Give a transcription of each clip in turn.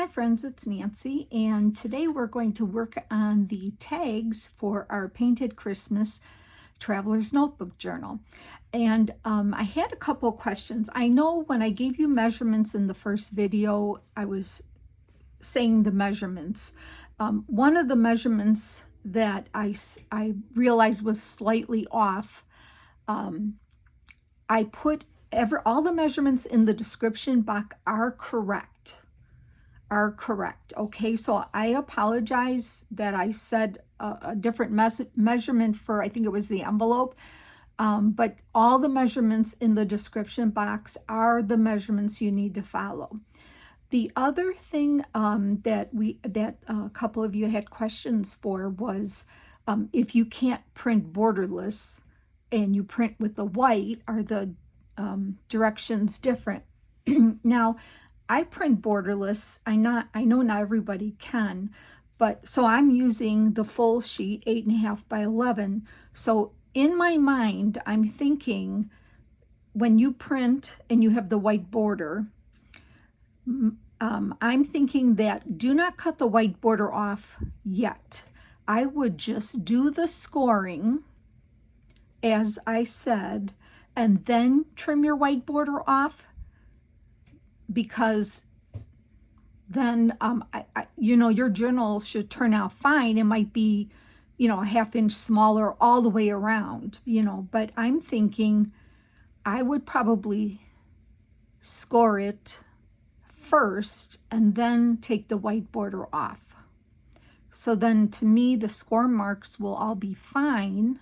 Hi friends, it's Nancy, and today we're going to work on the tags for our Painted Christmas Traveler's Notebook Journal. And I had a couple questions. I know when I gave you measurements in the first video, I was saying the measurements. One of the measurements that I realized was slightly off, I put all the measurements in the description box are correct. Okay, so I apologize that I said a different measurement for, I think it was the envelope, but all the measurements in the description box are the measurements you need to follow. The other thing that a couple of you had questions for was if you can't print borderless and you print with the white, are the directions different? Now, I print borderless. I know not everybody can, but so I'm using the full sheet, 8.5 by 11. So in my mind, I'm thinking when you print and you have the white border, I'm thinking that do not cut the white border off yet. I would just do the scoring, as I said, and then trim your white border off, because then your journal should turn out fine. It might be a 1/2 inch smaller all the way around, but I'm thinking I would probably score it first and then take the white border off. So then to me the score marks will all be fine.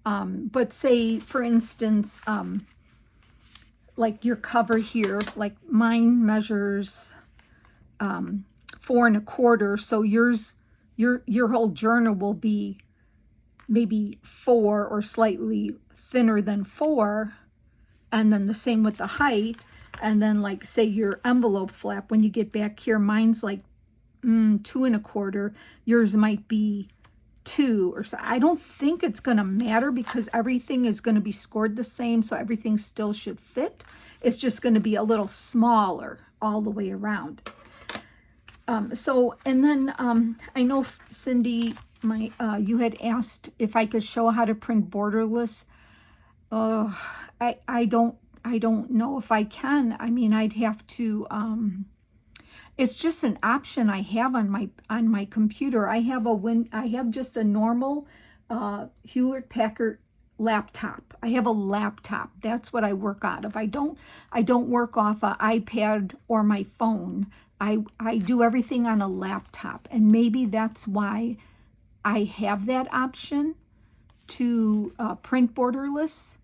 But say for instance, like your cover here, like mine measures 4 1/4, so your whole journal will be maybe 4 or slightly thinner than 4, and then the same with the height. And then like say your envelope flap, when you get back here, mine's like 2 1/4, yours might be 2 or so. I don't think it's going to matter because everything is going to be scored the same, so everything still should fit. It's just going to be a little smaller all the way around. And then I know Cindy, you had asked if I could show how to print borderless. I don't know if I can. I mean, I'd have to. It's just an option I have on my computer. I have just a normal Hewlett-Packard laptop. I have a laptop. That's what I work out of. I don't work off an iPad or my phone. I do everything on a laptop, and maybe that's why I have that option to print borderless.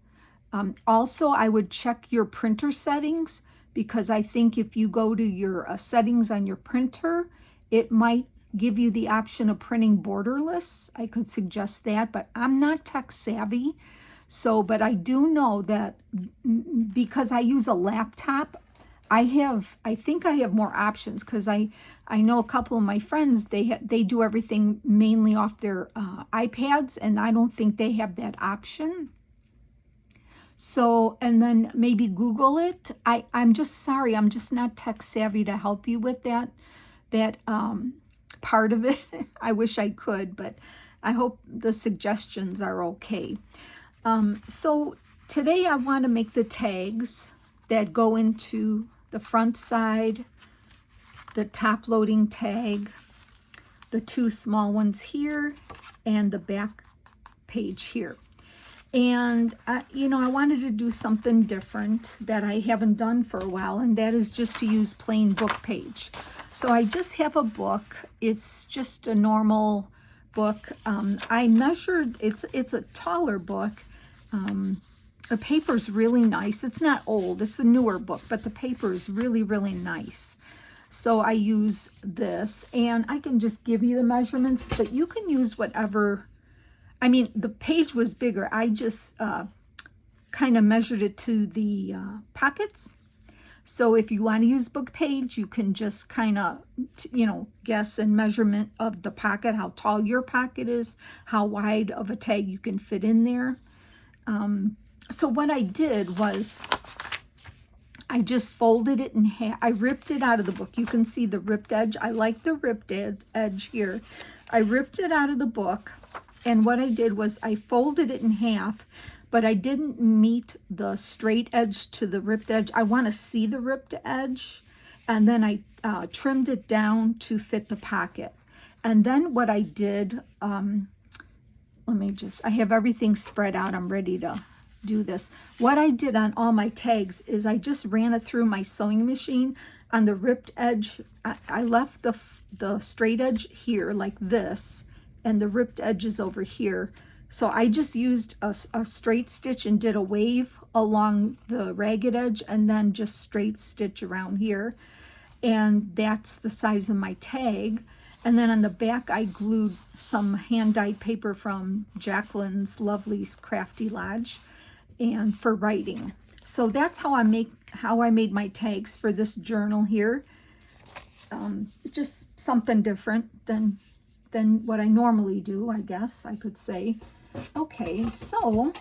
Also, I would check your printer settings, because I think if you go to your settings on your printer, it might give you the option of printing borderless. I could suggest that, but I'm not tech savvy. But I do know that because I use a laptop, I think I have more options, because I know a couple of my friends, they do everything mainly off their iPads, and I don't think they have that option. So, and then maybe Google it. I'm just sorry, I'm just not tech savvy to help you with that part of it. I wish I could, but I hope the suggestions are okay. So today I want to make the tags that go into the front side, the top loading tag, the 2 small ones here, and the back page here. And, I wanted to do something different that I haven't done for a while, and that is just to use plain book page. So I just have a book. It's just a normal book. I measured, it's a taller book. The paper's really nice. It's not old. It's a newer book, but the paper is really, really nice. So I use this, and I can just give you the measurements, but you can use whatever. I mean, the page was bigger. I just kind of measured it to the pockets. So if you want to use book page, you can just kind of, guess and measurement of the pocket, how tall your pocket is, how wide of a tag you can fit in there. So what I did was I just folded it in half. I ripped it out of the book. You can see the ripped edge. I like the ripped edge here. I ripped it out of the book, and what I did was I folded it in half, but I didn't meet the straight edge to the ripped edge. I want to see the ripped edge, and then I trimmed it down to fit the pocket. And then what I did, I have everything spread out. I'm ready to do this. What I did on all my tags is I just ran it through my sewing machine on the ripped edge. I left the straight edge here like this, and the ripped edge is over here. So I just used a straight stitch and did a wave along the ragged edge, and then just straight stitch around here. And that's the size of my tag. And then on the back, I glued some hand-dyed paper from Jacqueline's Lovely's Crafty Lodge, and for writing. So that's how I made my tags for this journal here. Just something different than what I normally do, I guess I could say. Okay, so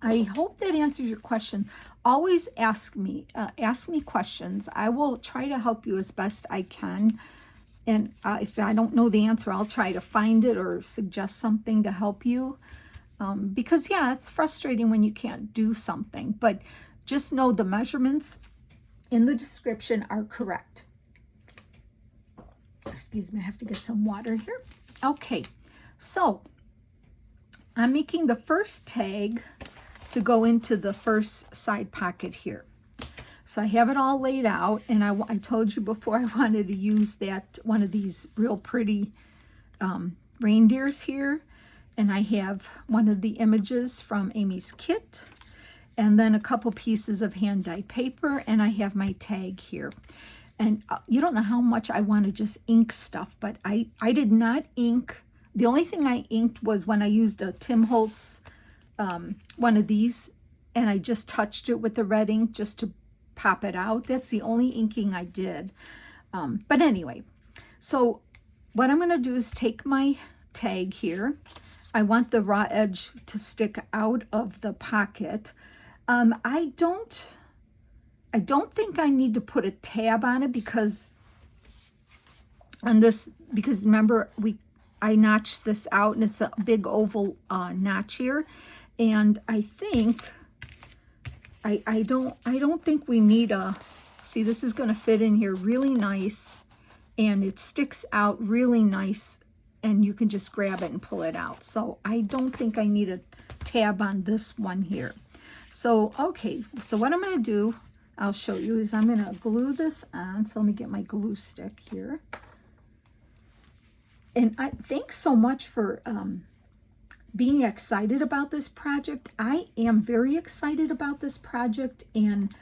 I hope that answers your question. Always ask me questions. I will try to help you as best I can. And if I don't know the answer, I'll try to find it or suggest something to help you. Because, yeah, it's frustrating when you can't do something. But just know the measurements in the description are correct. Excuse me, I have to get some water here. Okay, so I'm making the first tag to go into the first side pocket here. So I have it all laid out, and I told you before I wanted to use one of these real pretty reindeers here. And I have one of the images from Amy's kit, and then a couple pieces of hand-dyed paper, and I have my tag here. And you don't know how much I want to just ink stuff, but I did not ink. The only thing I inked was when I used a Tim Holtz, one of these, and I just touched it with the red ink just to pop it out. That's the only inking I did. But anyway, so what I'm going to do is take my tag here. I want the raw edge to stick out of the pocket. I don't think I need to put a tab on it because remember I notched this out, and it's a big oval notch here, and I think I don't think we need a, see, this is going to fit in here really nice, and it sticks out really nice, and you can just grab it and pull it out. So I don't think I need a tab on this one here. So, okay, so what I'm going to do, I'll show you, is I'm going to glue this on. So let me get my glue stick here. And thanks so much for being excited about this project. I am very excited about this project, and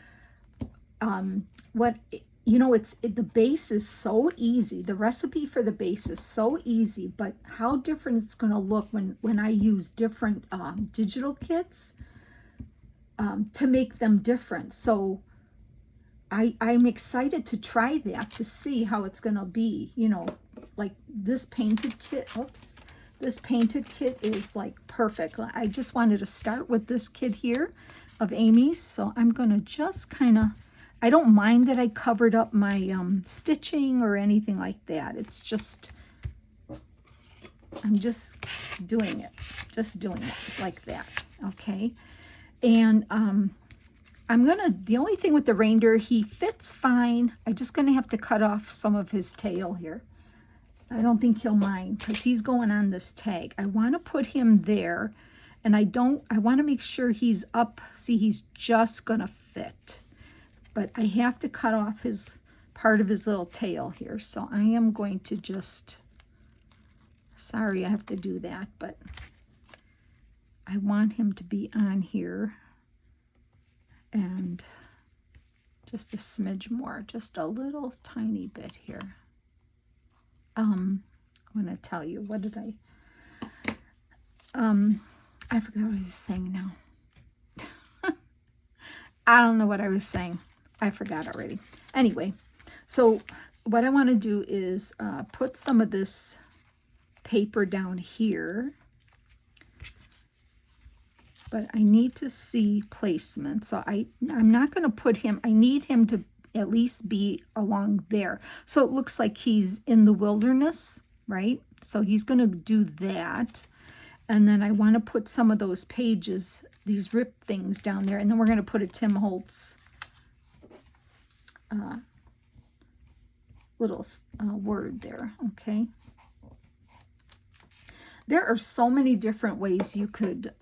the base is so easy. The recipe for the base is so easy, but how different it's going to look when I use different digital kits to make them different. So I'm excited to try that, to see how it's going to be, like this painted kit. Oops. This painted kit is like perfect. I just wanted to start with this kit here of Amy's. So I'm going to just kind of, I don't mind that I covered up my stitching or anything like that. It's just, I'm just doing it like that. Okay. And the only thing with the reindeer, he fits fine. I'm just going to have to cut off some of his tail here. I don't think he'll mind because he's going on this tag. I want to put him there, and I want to make sure he's up. See, he's just going to fit. But I have to cut off his part of his little tail here. So I am going to just, sorry I have to do that, but I want him to be on here. And just a smidge more, just a little tiny bit here. I'm going to tell you, what did I forgot what I was saying now. I don't know what I was saying. I forgot already. Anyway, so what I want to do is put some of this paper down here. but I need to see placement. So I'm not going to put him, I need him to at least be along there. So it looks like he's in the wilderness, right? So he's going to do that. And then I want to put some of those pages, these rip things down there. And then we're going to put a Tim Holtz little word there, okay? There are so many different ways you could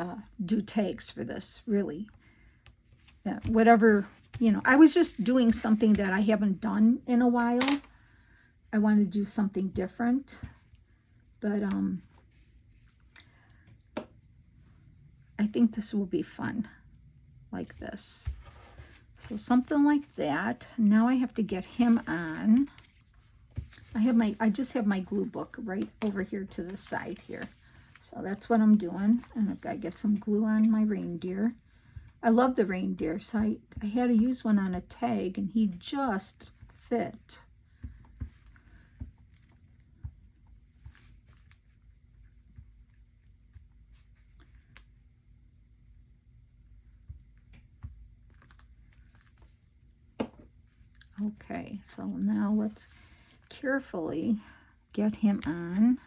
do tags for this, really. Yeah, whatever, you know, I was just doing something that I haven't done in a while. I wanted to do something different, but I think this will be fun, like this. So something like that. Now I have to get him on. I just have my glue book right over here to the side here. So that's what I'm doing. And I've got to get some glue on my reindeer. I love the reindeer, so I had to use one on a tag, and he just fit. Okay, so now let's carefully get him on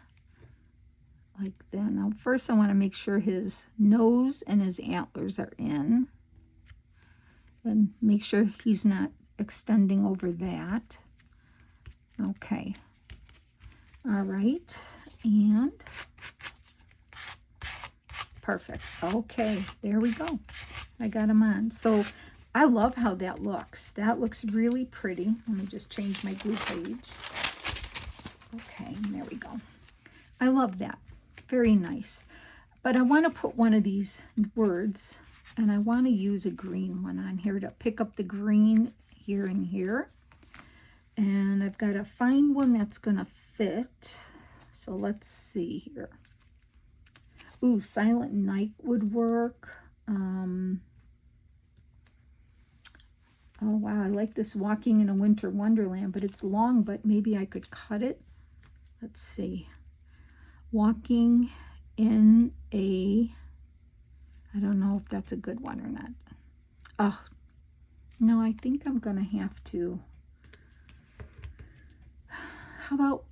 like that. Now first I want to make sure his nose and his antlers are in, and make sure he's not extending over that. Okay, all right, and perfect. Okay, there we go. I got him on. So I love how that looks. That looks really pretty. Let me just change my glue page. Okay, there we go. I love that. Very nice. But I want to put one of these words, and I want to use a green one on here to pick up the green here and here. And I've got to find one that's going to fit. So let's see here. Ooh, Silent Night would work. Oh, wow, I like this Walking in a Winter Wonderland, but it's long, but maybe I could cut it. Let's see. Walking in a, I don't know if that's a good one or not. Oh, no, I think I'm going to have to. How about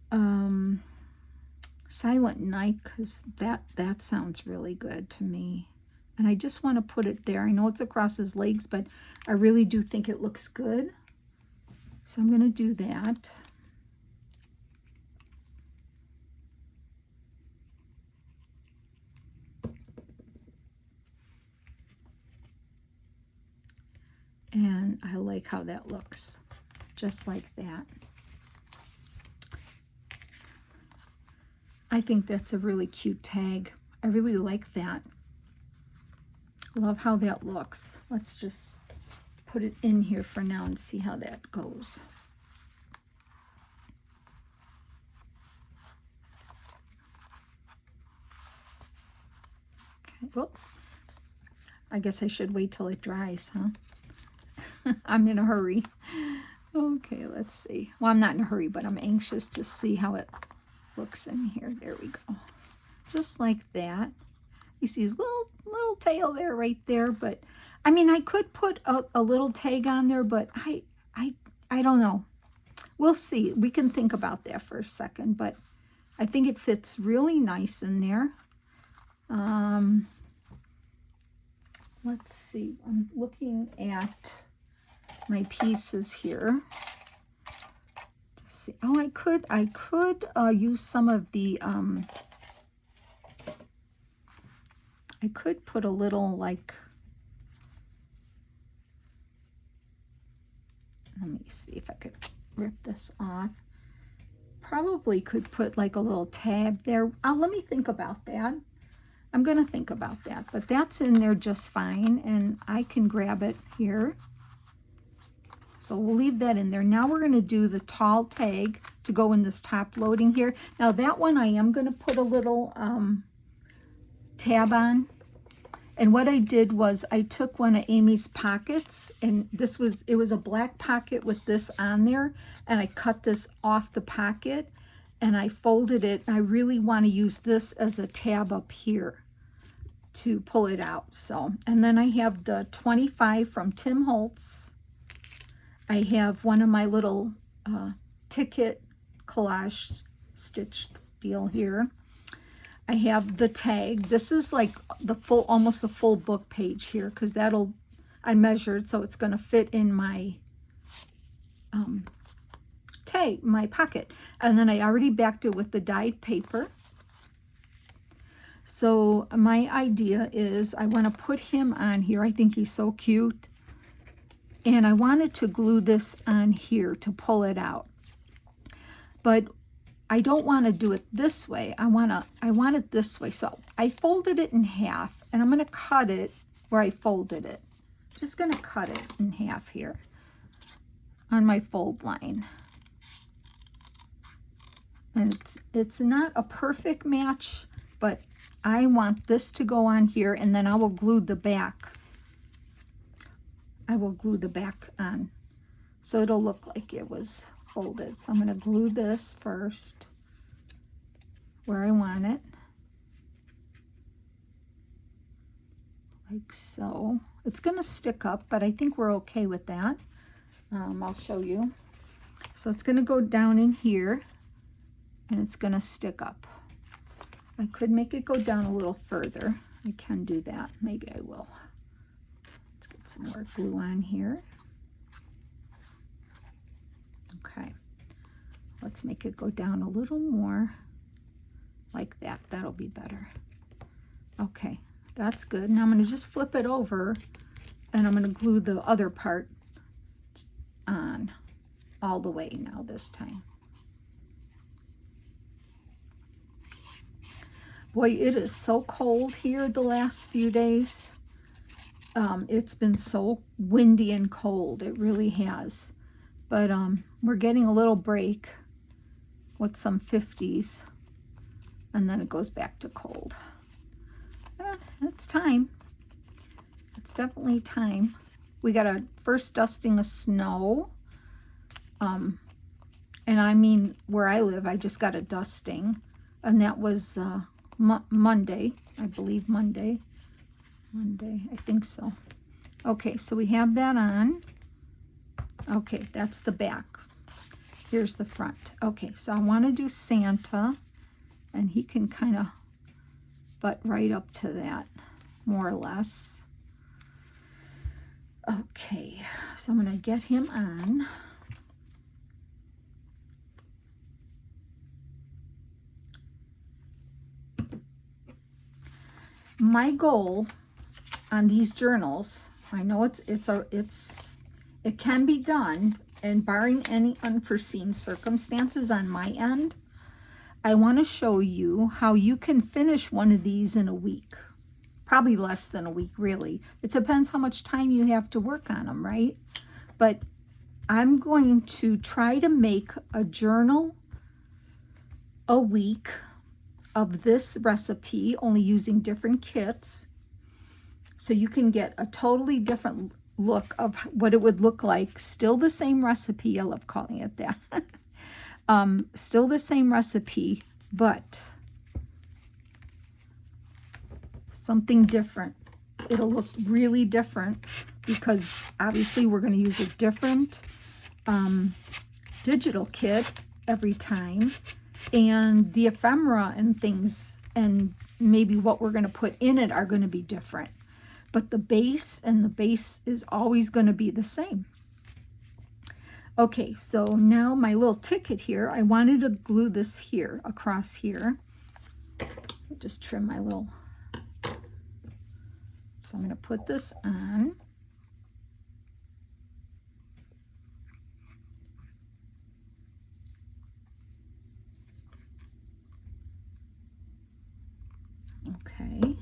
Silent Night, because that sounds really good to me. And I just want to put it there. I know it's across his legs, but I really do think it looks good. So I'm going to do that. And I like how that looks, just like that. I think that's a really cute tag. I really like that. Love how that looks. Let's just put it in here for now and see how that goes. Okay, whoops. I guess I should wait till it dries, huh? I'm in a hurry. Okay, let's see. Well, I'm not in a hurry, but I'm anxious to see how it looks in here. There we go. Just like that. You see his little tail there, right there. But I mean, I could put a little tag on there, but I don't know. We'll see. We can think about that for a second, but I think it fits really nice in there. Let's see. I'm looking at my pieces here to see. Oh, I could use some of the I could put a little, like, let me see if I could rip this off. Probably could put like a little tab there. Let me think about that. I'm going to think about that, but that's in there just fine, and I can grab it here. So we'll leave that in there. Now we're going to do the tall tag to go in this top loading here. Now that one I am going to put a little tab on. And what I did was I took one of Amy's pockets, and it was a black pocket with this on there, and I cut this off the pocket and I folded it. I really want to use this as a tab up here. to pull it out. So, and then I have the 25 from Tim Holtz. I have one of my little ticket collage stitch deal here. I have the tag. This is like the full, almost the full book page here, because I measured, so it's going to fit in my tag, my pocket. And then I already backed it with the dyed paper. So my idea is I want to put him on here. I think he's so cute. And I wanted to glue this on here to pull it out. But I don't want to do it this way. I want it this way. So I folded it in half, and I'm going to cut it where I folded it. Just going to cut it in half here on my fold line. And it's not a perfect match, but I want this to go on here, and then I will glue the back. I will glue the back on, so it'll look like it was folded. So I'm going to glue this first where I want it, like so. It's going to stick up, but I think we're okay with that. I'll show you. So it's going to go down in here, and it's going to stick up. I could make it go down a little further. I can do that. Maybe I will. Let's get some more glue on here. Okay. Let's make it go down a little more like that. That'll be better. Okay, that's good. Now I'm going to just flip it over, and I'm going to glue the other part on all the way now this time. Boy, it is so cold here the last few days. It's been so windy and cold. It really has. But we're getting a little break with some 50s. And then it goes back to cold. It's time. It's definitely time. We got a first dusting of snow. And I mean, where I live, I just got a dusting. And that was Monday, I believe Monday, I think so. Okay, so we have that on. Okay, that's the back. Here's the front. Okay, so I want to do Santa, and he can kind of butt right up to that, more or less. Okay, so I'm going to get him on. My goal on these journals, I know it can be done, and barring any unforeseen circumstances on my end, I want to show you how you can finish one of these in a week. Probably less than a week, really. It depends how much time you have to work on them, right? But I'm going to try to make a journal a week of this recipe, only using different kits, so you can get a totally different look of what it would look like. Still the same recipe. I love calling it that. Still the same recipe, but something different. It'll look really different because obviously we're going to use a different digital kit every time. And the ephemera and things and maybe what we're going to put in it are going to be different. But the base is always going to be the same. Okay, so now my little ticket here, I wanted to glue this here, across here. I'll just trim my little... So I'm going to put this on. Okay,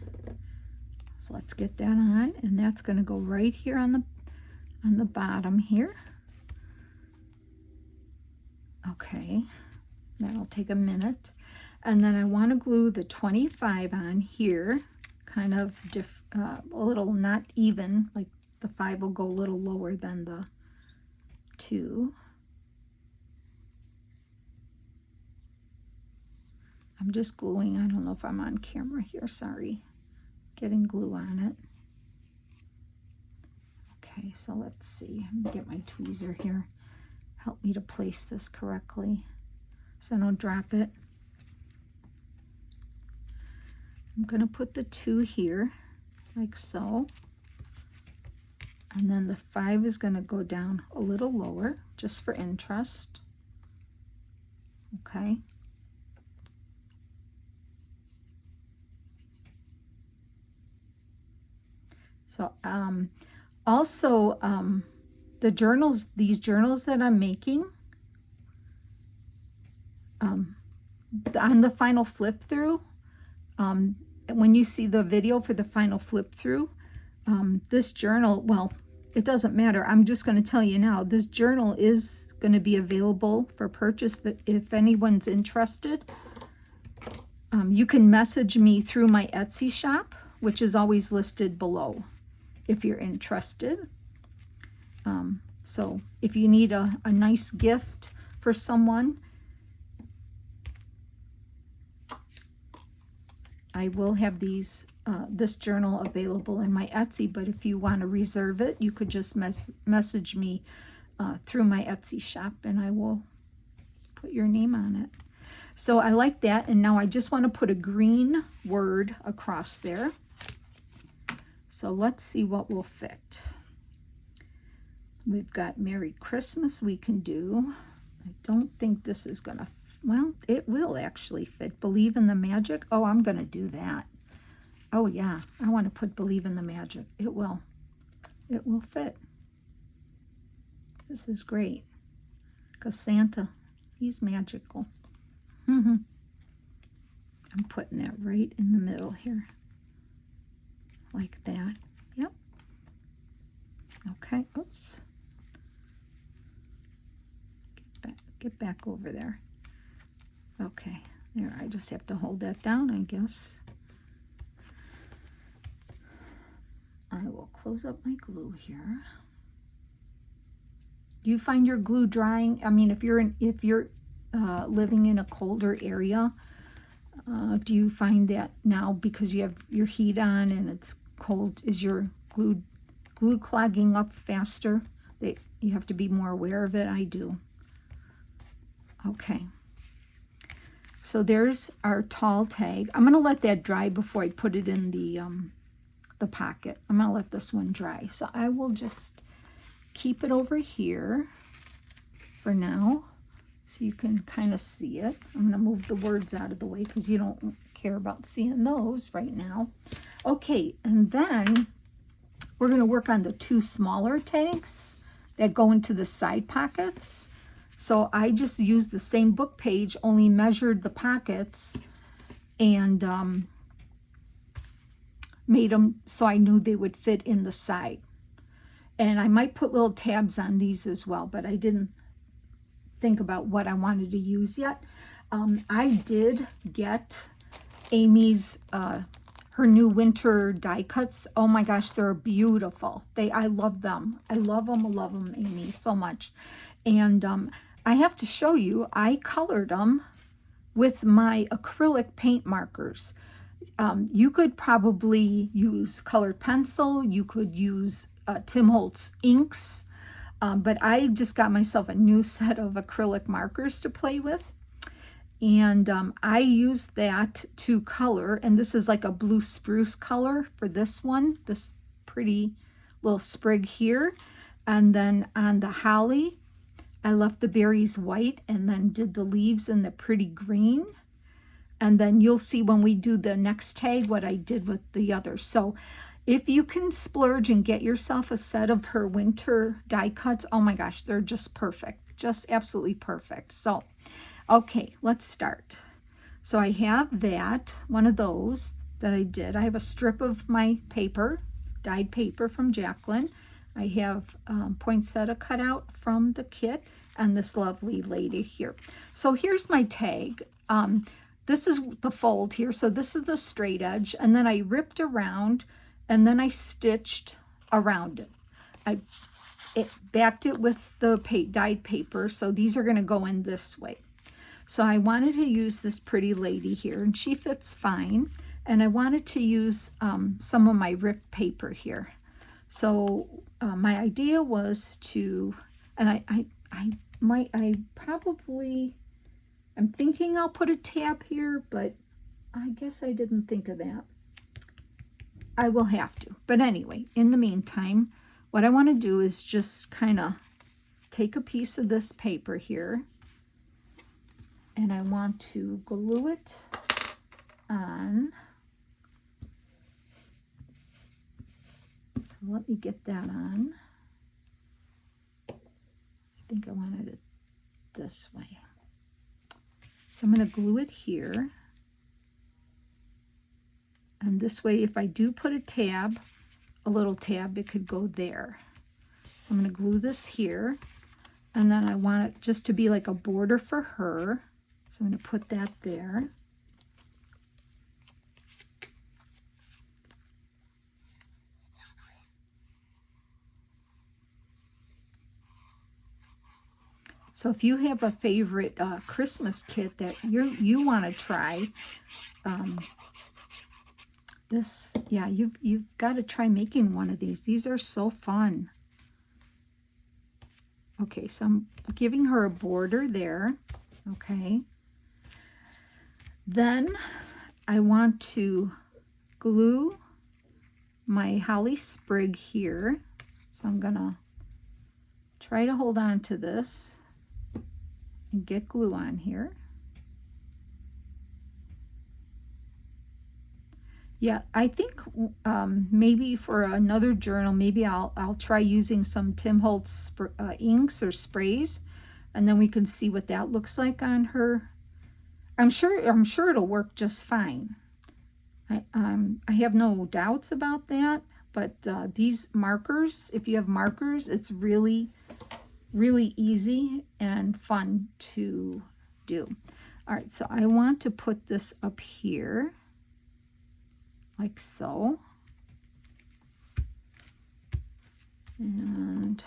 so let's get that on, and that's going to go right here on the bottom here. Okay, that'll take a minute, and then I want to glue the 25 on here, kind of a little not even, like the 5 will go a little lower than the 2. I'm just gluing. I don't know if I'm on camera here. Sorry. getting glue on it. Okay, so let's see. Let me get my tweezer here. Help me to place this correctly so I don't drop it. I'm going to put the 2 here, like so. And then the 5 is going to go down a little lower, just for interest. Okay. So, also, the journals, these journals that I'm making, on the final flip through, when you see the video for the final flip through, this journal, well, it doesn't matter. I'm just going to tell you now, this journal is going to be available for purchase, but if anyone's interested, you can message me through my Etsy shop, which is always listed below if you're interested. So if you need a nice gift for someone, I will have this journal available in my Etsy, but if you want to reserve it, you could just message me through my Etsy shop, and I will put your name on it. So I like that, and now I just want to put a green word across there. So let's see what will fit. We've got Merry Christmas we can do. I don't think this is going to, well, it will actually fit. Believe in the magic. Oh, I'm going to do that. Oh, yeah. I want to put believe in the magic. It will. It will fit. This is great. Because Santa, he's magical. I'm putting that right in the middle here. Like that. Yep. Okay. Oops. Get back over there. Okay. There. I just have to hold that down, I guess. I will close up my glue here. Do you find your glue drying? I mean, if you're living in a colder area, do you find that now because you have your heat on and it's cold, is your glue clogging up faster? You have to be more aware of it. I do. Okay. So there's our tall tag. I'm going to let that dry before I put it in the pocket. I'm going to let this one dry. So I will just keep it over here for now so you can kind of see it. I'm going to move the words out of the way because you don't care about seeing those right now. Okay, and then we're going to work on the 2 smaller tags that go into the side pockets. So I just used the same book page, only measured the pockets and made them so I knew they would fit in the side. And I might put little tabs on these as well, but I didn't think about what I wanted to use yet. I did get Amy's, her new winter die cuts. Oh my gosh, they're beautiful. I love them. I love them, Amy, so much. And I have to show you, I colored them with my acrylic paint markers. You could probably use colored pencil. You could use Tim Holtz inks. But I just got myself a new set of acrylic markers to play with. And I used that to color. And this is like a blue spruce color for this one. This pretty little sprig here. And then on the holly, I left the berries white and then did the leaves in the pretty green. And then you'll see when we do the next tag what I did with the others. So if you can splurge and get yourself a set of her winter die cuts, oh my gosh, they're just perfect. Just absolutely perfect. So, okay, let's start. So I have that, one of those that I did. I have a strip of my paper, dyed paper from Jacqueline. I have poinsettia cut out from the kit and this lovely lady here. So here's my tag. This is the fold here. So this is the straight edge. And then I ripped around and then I stitched around it. I backed it with the dyed paper. So these are going to go in this way. So I wanted to use this pretty lady here and she fits fine. And I wanted to use some of my ripped paper here. So my idea was to, and I'm thinking I'll put a tab here, but I guess I didn't think of that. I will have to. But anyway, in the meantime, what I want to do is just kind of take a piece of this paper here, and I want to glue it on. So let me get that on. I think I wanted it this way. So I'm going to glue it here. And this way, if I do put a tab, a little tab, it could go there. So I'm going to glue this here. And then I want it just to be like a border for her. So I'm going to put that there. So if you have a favorite Christmas kit that you want to try, you've got to try making one of these. These are so fun. Okay, so I'm giving her a border there. Okay. Then I want to glue my holly sprig here. So I'm gonna try to hold on to this and get glue on here. Yeah, I think maybe for another journal, maybe I'll try using some Tim Holtz inks or sprays, and then we can see what that looks like on her. I'm sure it'll work just fine. I have no doubts about that. But these markers, if you have markers, it's really easy and fun to do. All right, so I want to put this up here, like so. And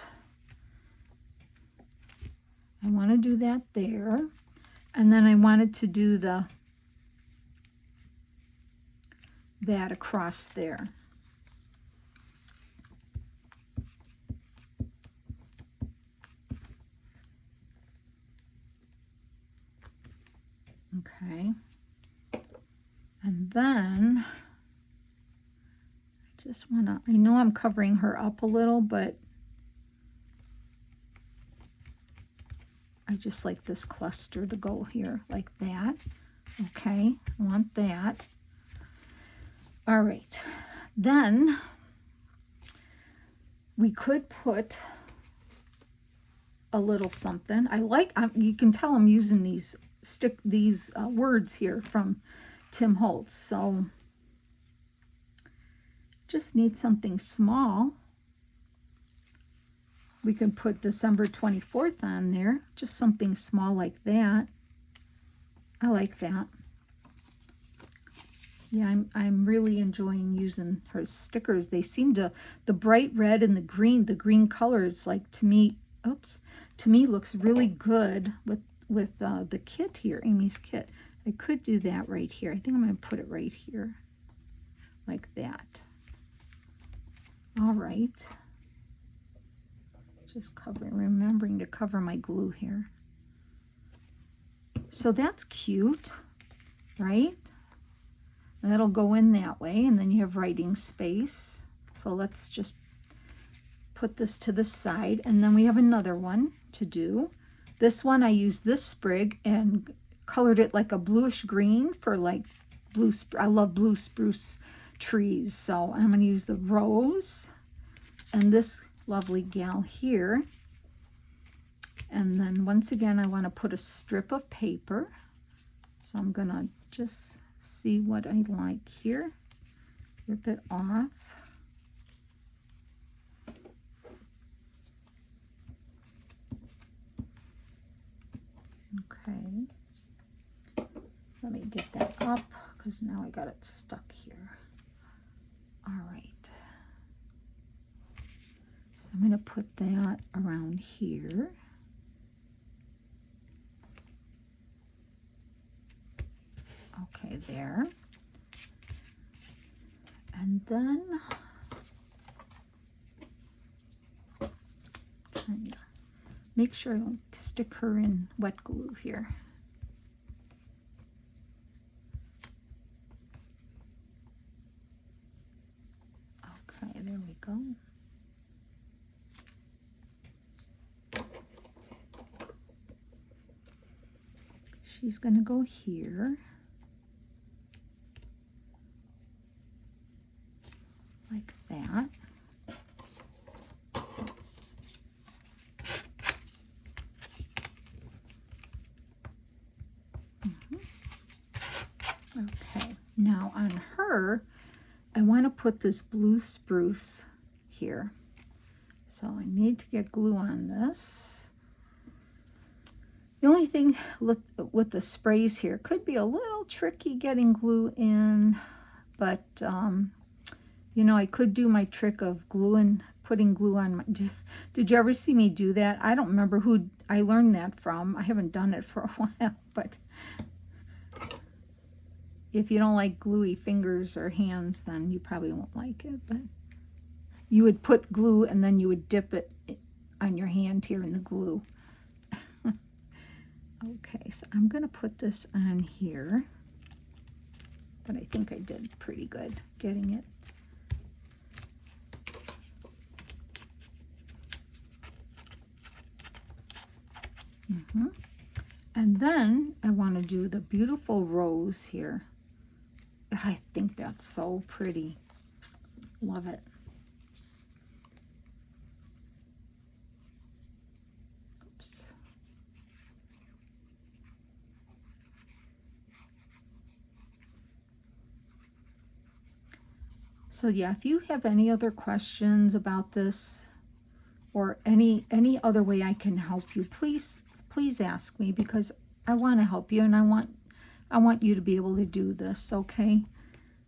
I want to do that there. And then I wanted to do that across there. Okay, and then I just want to, I know I'm covering her up a little, but I just like this cluster to go here like that. Okay, I want that. All right, then we could put a little something. You can tell I'm using these words here from Tim Holtz. So just need something small. We can put December 24th on there, just something small like that. I like that. Yeah, I'm really enjoying using her stickers. They seem to, the bright red and the green colors, like to me looks really good with the kit here, Amy's kit. I could do that right here. I think I'm going to put it right here, like that. All right. Just remembering to cover my glue here. So that's cute, right? And that'll go in that way, and then you have writing space. So let's just put this to the side, and then we have another one to do. This one I used this sprig and colored it like a bluish green for like blue. I love blue spruce trees, so I'm going to use the rose and this lovely gal here. And then once again, I want to put a strip of paper. So I'm going to just see what I like here. Rip it off. Okay. Let me get that up because now I got it stuck here. All right. So I'm going to put that around here. Okay, there. And then kind of make sure I don't stick her in wet glue here. Okay, there we go. She's going to go here. Like that. Okay, now on her, I want to put this blue spruce here. So I need to get glue on this. The only thing with the sprays here, could be a little tricky getting glue in, but you know, I could do my trick of putting glue on my, did you ever see me do that? I don't remember who I learned that from. I haven't done it for a while, but if you don't like gluey fingers or hands, then you probably won't like it. But you would put glue and then you would dip it on your hand here in the glue. Okay, so I'm going to put this on here, but I think I did pretty good getting it. And then I want to do the beautiful rose here. I think that's so pretty. Love it. Oops. So yeah, if you have any other questions about this or any other way I can help you, please ask me, because I want to help you and I want you to be able to do this, okay?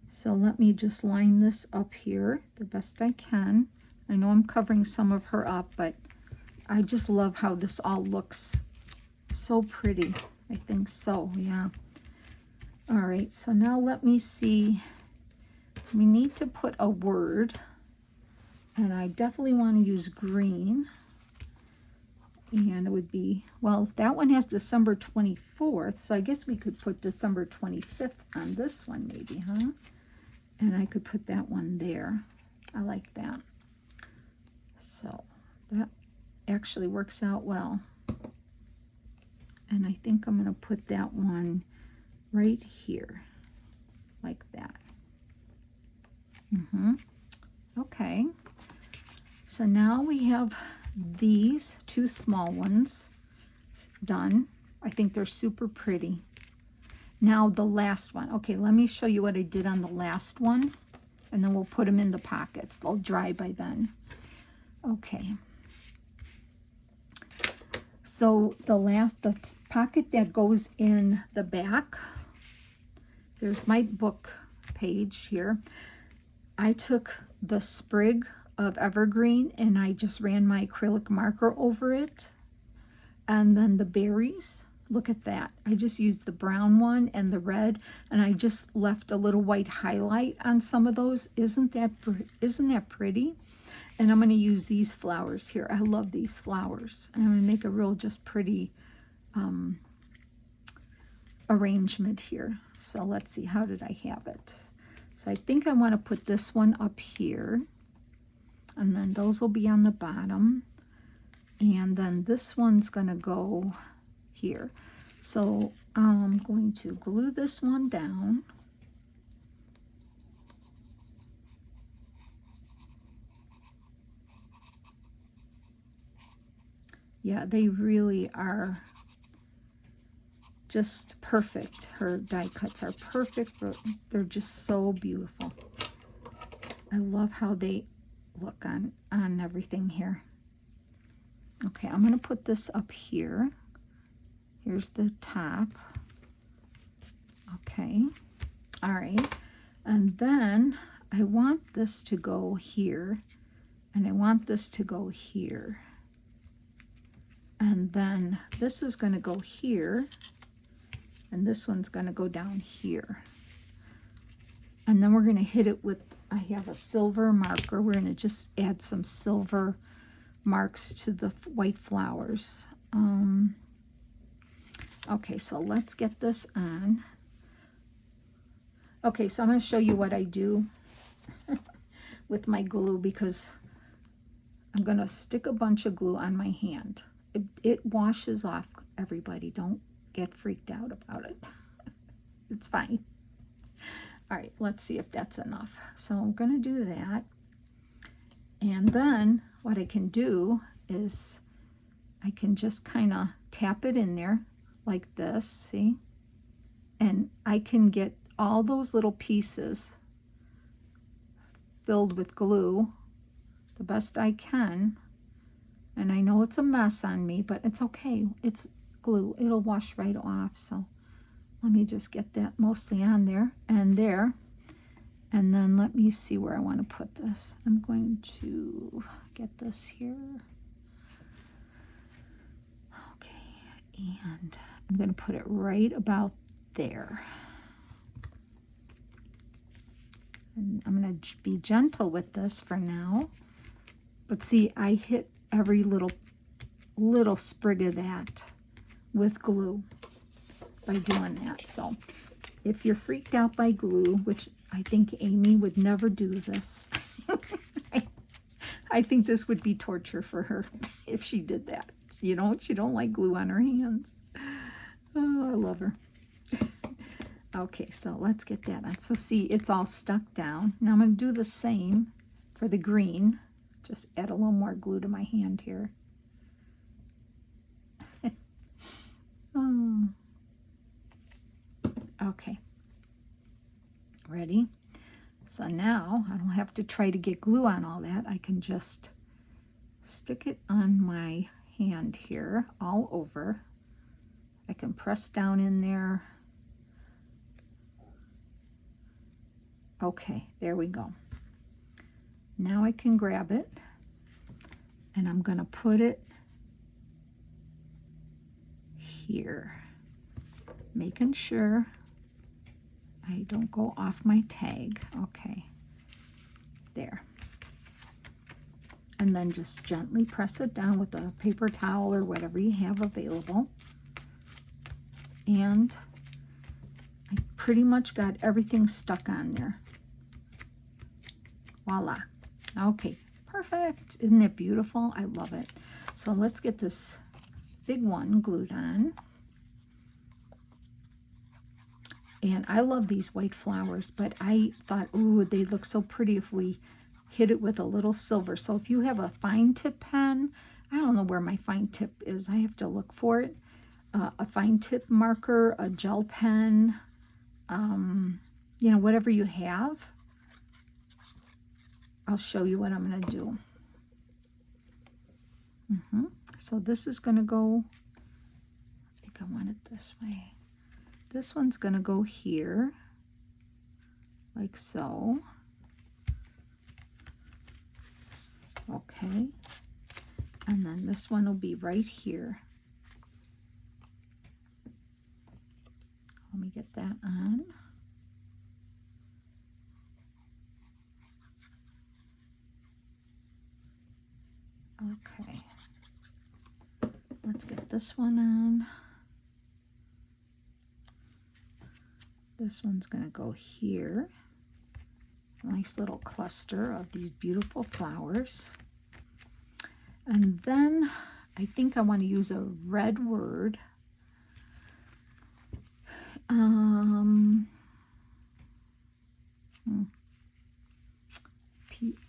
So let me just line this up here the best I can. I know I'm covering some of her up, but I just love how this all looks so pretty. I think so, yeah. All right, so now let me see. We need to put a word, and I definitely want to use green. And it would be, well, that one has December 24th, so I guess we could put December 25th on this one maybe, huh? And I could put that one there. I like that. So that actually works out well. And I think I'm going to put that one right here, like that. Okay. So now we have these two small ones done. I think they're super pretty. Now the last one. Okay, let me show you what I did on the last one, and then we'll put them in the pockets. They'll dry by then. Okay. So the pocket that goes in the back, there's my book page here. I took the sprig of evergreen and I just ran my acrylic marker over it. And then the berries, look at that. I just used the brown one and the red, and I just left a little white highlight on some of those. Isn't that pretty? And I'm going to use these flowers here. I love these flowers. And I'm going to make a real just pretty arrangement here. So let's see, how did I have it? So I think I want to put this one up here, and then those will be on the bottom, and then this one's going to go here. So I'm going to glue this one down. Yeah, they really are just perfect. Her die cuts are perfect. They're just so beautiful. I love how they look on everything here. Okay, I'm going to put this up here. Here's the top. Okay, all right. And then I want this to go here, and I want this to go here. And then this is going to go here, and this one's going to go down here. And then we're going to hit it with I have a silver marker. We're going to just add some silver marks to the white flowers. Okay, so let's get this on. Okay, so I'm going to show you what I do with my glue, because I'm going to stick a bunch of glue on my hand. It washes off, everybody. Don't get freaked out about it. It's fine. All right, let's see if that's enough. So I'm going to do that. And then what I can do is I can just kind of tap it in there like this, see? And I can get all those little pieces filled with glue the best I can. And I know it's a mess on me, but it's okay. It's glue. It'll wash right off. So let me just get that mostly on there and there. And then let me see where I want to put this. I'm going to get this here. Okay, and I'm going to put it right about there. And I'm going to be gentle with this for now. But see, I hit every little sprig of that with glue by doing that. So if you're freaked out by glue, which I think Amy would never do this. I think this would be torture for her if she did that. You know, she don't like glue on her hands. Oh, I love her. Okay, so let's get that on. So see, it's all stuck down. Now I'm going to do the same for the green. Just add a little more glue to my hand here. Oh. Okay. Ready? So now I don't have to try to get glue on all that. I can just stick it on my hand here all over. I can press down in there. Okay, there we go. Now I can grab it and I'm going to put it here, making sure I don't go off my tag. Okay, there. And then just gently press it down with a paper towel or whatever you have available. And I pretty much got everything stuck on there. Voila. Okay, perfect. Isn't it beautiful? I love it. So let's get this big one glued on. And I love these white flowers, but I thought, ooh, they look so pretty if we hit it with a little silver. So if you have a fine tip pen, I don't know where my fine tip is. I have to look for it. A fine tip marker, a gel pen, you know, whatever you have. I'll show you what I'm going to do. So this is going to go, I think I want it this way. This one's going to go here, like so. Okay. And then this one will be right here. Let me get that on. Okay. Let's get this one on. This one's going to go here. Nice little cluster of these beautiful flowers. And then I think I want to use a red word.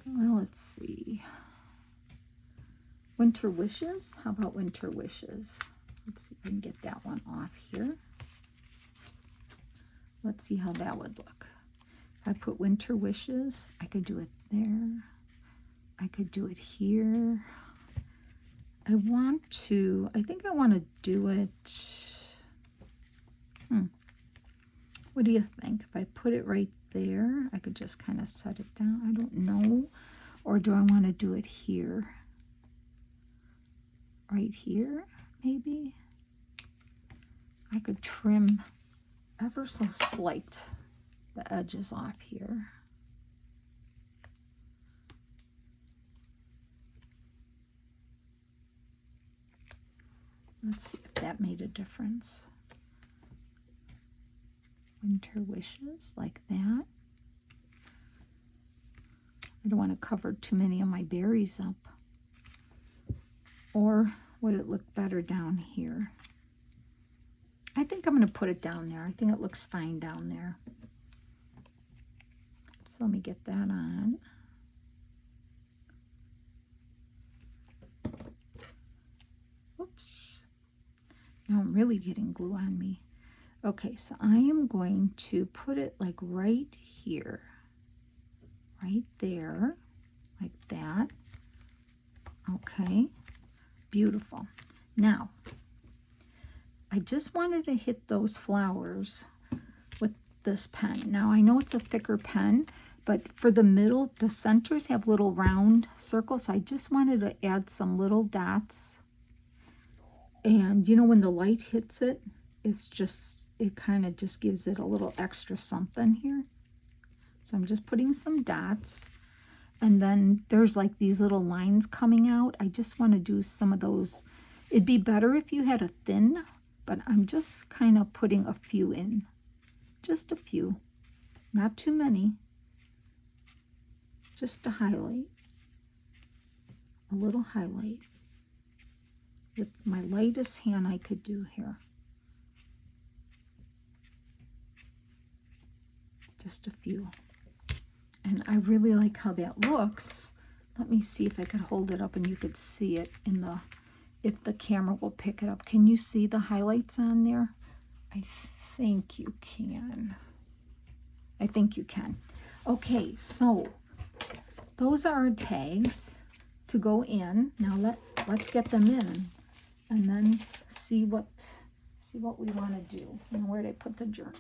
Well, let's see. Winter Wishes? How about Winter Wishes? Let's see if we can get that one off here. Let's see how that would look. If I put Winter Wishes, I could do it there. I could do it here. I think I want to do it. What do you think? If I put it right there, I could just kind of set it down. I don't know. Or do I want to do it here? Right here, maybe? I could trim ever so slight the edges off here. Let's see if that made a difference. Winter wishes, like that. I don't want to cover too many of my berries up. Or would it look better down here? I think I'm going to put it down there. I think it looks fine down there. So let me get that on. Oops. Now I'm really getting glue on me. Okay, so I am going to put it like right here. Right there. Like that. Okay. Beautiful. Now, I just wanted to hit those flowers with this pen. Now, I know it's a thicker pen, but for the middle, the centers have little round circles. I just wanted to add some little dots. And you know, when the light hits it, it kind of just gives it a little extra something here. So I'm just putting some dots. And then there's like these little lines coming out. I just want to do some of those. It'd be better if you had a thin, but I'm just kind of putting a few in. Just a few. Not too many. Just to highlight. A little highlight. With my lightest hand I could do here. Just a few. And I really like how that looks. Let me see if I could hold it up and you could see it in the, if the camera will pick it up. Can you see the highlights on there? I think you can. I think you can. Okay, so those are our tags to go in. Now let's get them in and then see what we want to do. And where did I put the journal?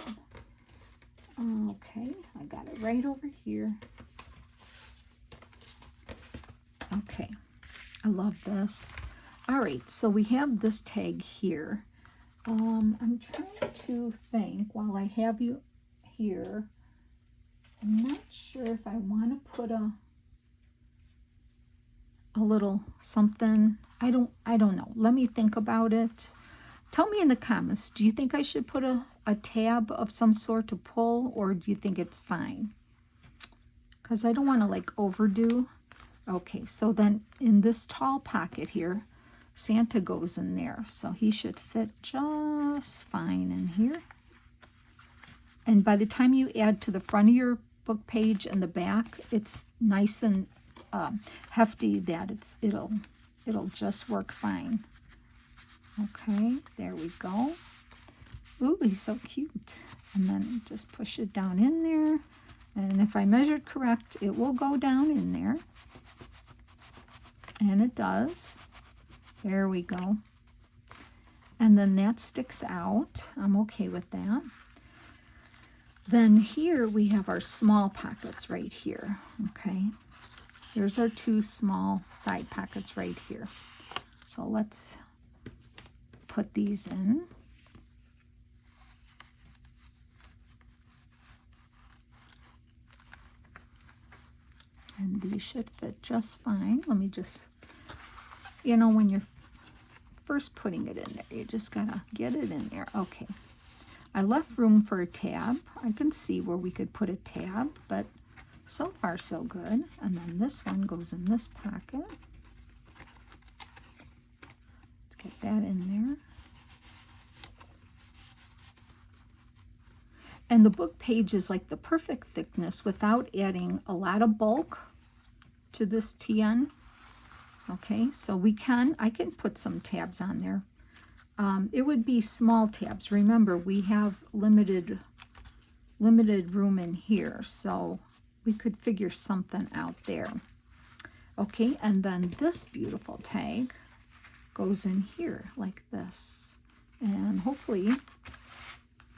Okay, I got it right over here. Okay, I love this. All right, so we have this tag here. I'm trying to think while I have you here. I'm not sure if I want to put a little something. I don't know. Let me think about it. Tell me in the comments, do you think I should put a tab of some sort to pull, or do you think it's fine? Because I don't want to like overdo. Okay, so then in this tall pocket here, Santa goes in there. So he should fit just fine in here. And by the time you add to the front of your book page and the back, it's nice and hefty that it'll just work fine. Okay, there we go. Ooh, he's so cute. And then just push it down in there. And if I measured correct, it will go down in there. And it does. There we go. And then that sticks out. I'm okay with that. Then here we have our small pockets right here. Okay. Here's our two small side pockets right here. So let's put these in. And these should fit just fine. Let me just, you know, when you're first putting it in there, you just gotta get it in there. Okay. I left room for a tab. I can see where we could put a tab, but so far so good. And then this one goes in this pocket. Let's get that in there. And the book page is like the perfect thickness without adding a lot of bulk to this TN. Okay, so I can put some tabs on there. It would be small tabs. Remember, we have limited room in here, so we could figure something out there. Okay, and then this beautiful tag goes in here like this. And hopefully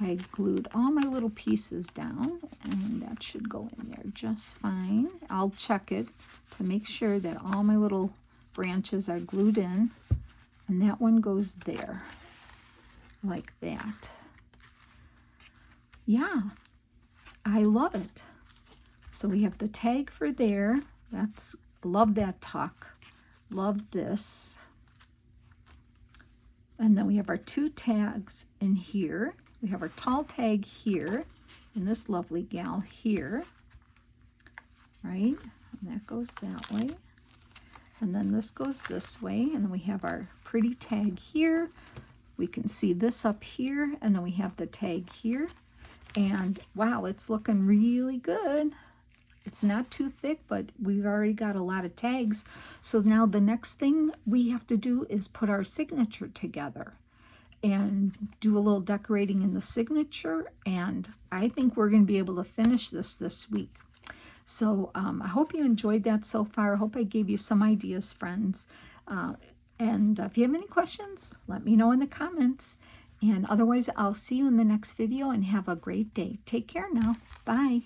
I glued all my little pieces down, and that should go in there just fine. I'll check it to make sure that all my little branches are glued in, and that one goes there like that. Yeah, I love it. So we have the tag for there. Love that tuck. Love this. And then we have our 2 tags in here. We have our tall tag here, and this lovely gal here, right? And that goes that way. And then this goes this way, and then we have our pretty tag here. We can see this up here, and then we have the tag here. And wow, it's looking really good. It's not too thick, but we've already got a lot of tags. So now the next thing we have to do is put our signature together and do a little decorating in the signature. And I think we're going to be able to finish this week. So I hope you enjoyed that so far. I hope I gave you some ideas, friends. And if you have any questions, let me know in the comments. And otherwise, I'll see you in the next video, and have a great day. Take care now. Bye.